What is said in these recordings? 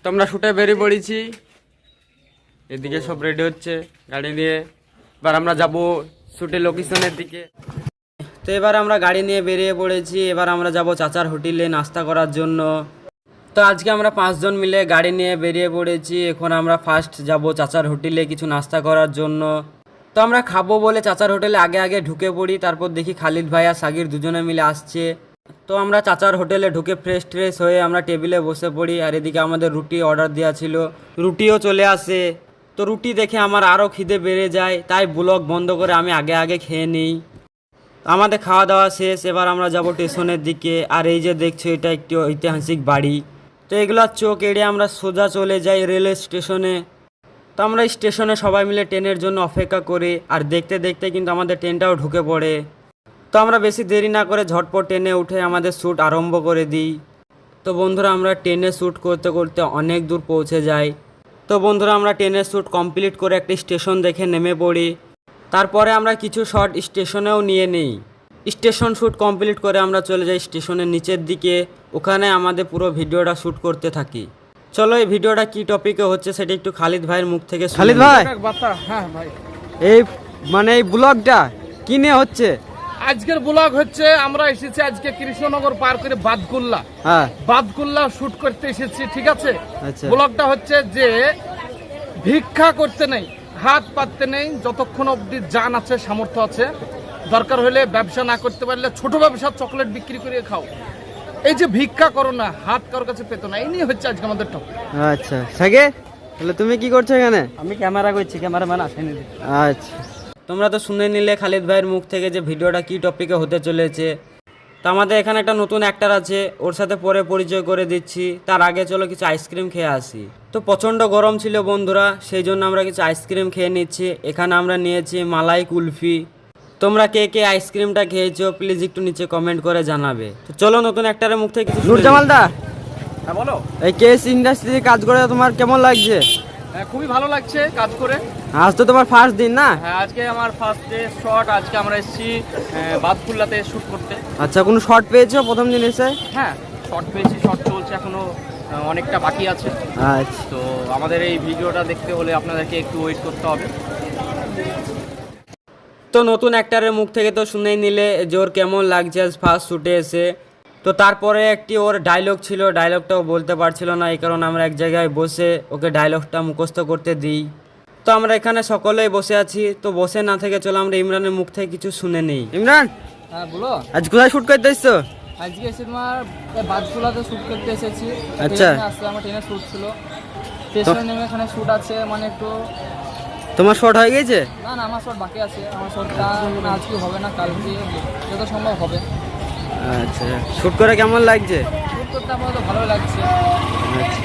তো আমরা শুটে বেরিয়ে পড়েছি, এদিকে সব রেডি হচ্ছে গাড়ি নিয়ে। এবার আমরা যাব শুটের লোকেশনের দিকে। তো এবার আমরা গাড়ি নিয়ে বেরিয়ে পড়েছি। এবার আমরা যাব চাচার হোটেলে নাস্তা করার জন্য। তো আজকে আমরা 5 জন মিলে গাড়ি নিয়ে বেরিয়ে পড়েছি। এখন আমরা ফার্স্ট যাব চাচার হোটেলে কিছু নাস্তা করার জন্য। তো আমরা খাবো বলে চাচার হোটেলে আগে আগে ঢুকে পড়ি। তারপর দেখি খালিদ ভাই আর সাগির দুজনে মিলে আসছে। তো আমরা চাচার হোটেলে ঢুকে ফ্রেশ ট্রেশ হয়ে আমরা টেবিলে বসে পড়ি। আর এদিকে আমাদের রুটি অর্ডার দেওয়া ছিল, রুটিও চলে আসে। তো রুটি দেখে আমার আরও খিদে বেড়ে যায়, তাই ব্লগ বন্ধ করে আমি আগে আগে খেয়ে নিই। আমাদের খাওয়া দাওয়া শেষ। এবার আমরা যাব স্টেশনের দিকে। আর এই যে দেখছো, এটা একটি ঐতিহাসিক বাড়ি। তো এগুলো চোখ এড়িয়ে আমরা সোজা চলে যাই রেলওয়ে স্টেশনে। তো আমরা স্টেশনে সবাই মিলে ট্রেনের জন্য অপেক্ষা করি। আর দেখতে দেখতে কিন্তু আমাদের ট্রেনটাও ঢুকে পড়ে। তো আমরা বেশি দেরি না করে ঝটপট ট্রেনে উঠে আমাদের শ্যুট আরম্ভ করে দিই। তো বন্ধুরা আমরা ট্রেনে শ্যুট করতে করতে অনেক দূর পৌঁছে যাই। তো বন্ধুরা আমরা ট্রেনের শ্যুট কমপ্লিট করে একটি স্টেশন দেখে নেমে পড়ি। তারপরে আমরা কিছু শট স্টেশনেও নিয়ে নিই। স্টেশন শ্যুট কমপ্লিট করে আমরা চলে যাই স্টেশনের নিচের দিকে। ওখানে আমাদের পুরো ভিডিওটা শ্যুট করতে থাকি। চলো এই ভিডিওটা কি টপিকে হচ্ছে সেটা একটু খালিদ ভাইয়ের মুখ থেকে শুনি। খালিদ ভাই, হ্যাঁ ভাই, এই এই ব্লগটা কি নিয়ে হচ্ছে? আজকের ব্লগ হচ্ছে আমরা এসেছি আজকে কৃষ্ণনগর পার করে বাদকুল্লা। হ্যাঁ, বাদকুল্লা শুট করতে এসেছি, ঠিক আছে। আচ্ছা। ব্লগটা হচ্ছে যে ভিক্ষা করতে নেই, হাত পাততে নেই, যতক্ষণ অবধি জান আছে, সামর্থ্য আছে, দরকার হলে ব্যবসা না করতে পারলে ছোট ব্যবসা চকলেট বিক্রি করে খাও। এই যে ভিক্ষা করো না, হাত কারোর কাছে পেতো না, এই নিয়ে হচ্ছে আজকে আমাদের টপিক। আচ্ছা সাগে, তাহলে তুমি কি করছো এখানে? আমি ক্যামেরা করছি, ক্যামেরাম্যান আসেনি। আচ্ছা, তোমরা তো শুনে নিলে খালিদ ভাইয়ের মুখ থেকে যে ভিডিওটা কি টপিকে হতে চলেছে। তো আমাদের এখানে একটা নতুন অ্যাক্টর আছে, ওর সাথে পরে পরিচয় করে দিচ্ছি। তার আগে চলো কিছু আইসক্রিম খেয়ে আসি। তো প্রচণ্ড গরম ছিল বন্ধুরা, সেই জন্য আমরা কিছু আইসক্রিম খেয়ে নিচ্ছি। এখানে আমরা নিয়েছি মালাই কুলফি। তোমরা কে কে আইসক্রিমটা খেয়েছো প্লিজ একটু নিচে কমেন্ট করে জানাবে। তো চলো নতুন অ্যাক্টরের মুখ থেকে কিছু শুনে নিই। নুরজামাল দা, হ্যাঁ বলো। এই কেস ইন্ডাস্ট্রিতে কাজ করে তোমার কেমন লাগছে? খুবই ভালো লাগছে কাজ করে। আজ তো তোমার ফার্স্ট দিন না? হ্যাঁ, আজকে আমার ফার্স্ট ডে শট। আজকে আমরা এসেছি বাদকুল্লাতে শুট করতে। আচ্ছা, কোনো শর্ট পেয়েছো প্রথম দিন এসে? হ্যাঁ, শট পেয়েছি, শট চলছে এখনো, অনেকটা বাকি আছে। আচ্ছা, তো আমাদের এই ভিডিওটা দেখতে হলে আপনাদেরকে একটু ওয়েট করতে হবে। তো নতুন অ্যাক্টরের মুখ থেকে তো শুনেই নিলে যে ওর কেমন লাগছে আজ ফার্স্ট শুটে এসে। তো তারপরে একটি ওর ডায়লগ ছিল, ডায়লগটাও বলতে পারছিল না, এই কারণে আমরা এক জায়গায় বসে ওকে ডায়লগটা মুখস্থ করতে দিই। তো আমরা এখানে সকলেই বসে আছি। তো বসে না থেকে চলো আমরা ইমরানের মুখ থেকে কিছু শুনে নিই। ইমরান, হ্যাঁ বলো। আজ কোথায় শুট করতে এসছো? আজকে এসে তোমার বাদকুলাতে শুট করতে এসেছি। আচ্ছা। আসলে আমার ট্রেনে শুট ছিল, স্টেশনে নেমে এখানে শুট আছে, মানে একটু। তোমার শর্ট হয়ে গেছে? না না, আমার শট বাকি আছে। আমার শটটা আজকে হবে না, কালকে যত সম্ভব হবে। আচ্ছা, শুট করে কেমন লাগছে? শুট করতে আমার তো ভালো লাগছে। আচ্ছা,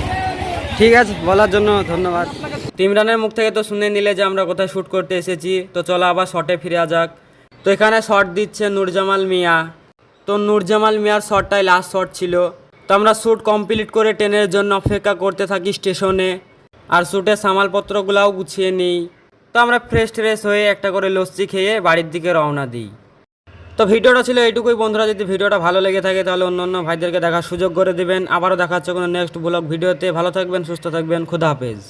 ঠিক আছে, বলার জন্য ধন্যবাদ। ইমরানের মুখ থেকে তো শুনে নিলে যে আমরা কোথায় শ্যুট করতে এসেছি। তো চলো আবার শটে ফিরে যাক। তো এখানে শট দিচ্ছে নূরজামাল মিয়া। তো নূরজামাল মিয়ার শটটাই লাস্ট শট ছিল। তো আমরা শ্যুট কমপ্লিট করে ট্রেনের জন্য অপেক্ষা করতে থাকি স্টেশনে। আর শ্যুটের সামালপত্রগুলোও গুছিয়ে নিই। তো আমরা ফ্রেশ ট্রেশ হয়ে একটা করে লস্যি খেয়ে বাড়ির দিকে রওনা দিই। তো ভিডিওটা ছিল এইটুকুই বন্ধুরা। যদি ভিডিওটা ভালো লেগে থাকে তাহলে অন্য ভাইদেরকে দেখার সুযোগ করে দেবেন। আবারও দেখা হচ্ছে কোনো নেক্সট ব্লগ ভিডিওতে। ভালো থাকবেন, সুস্থ থাকবেন, খুদা হাফেজ।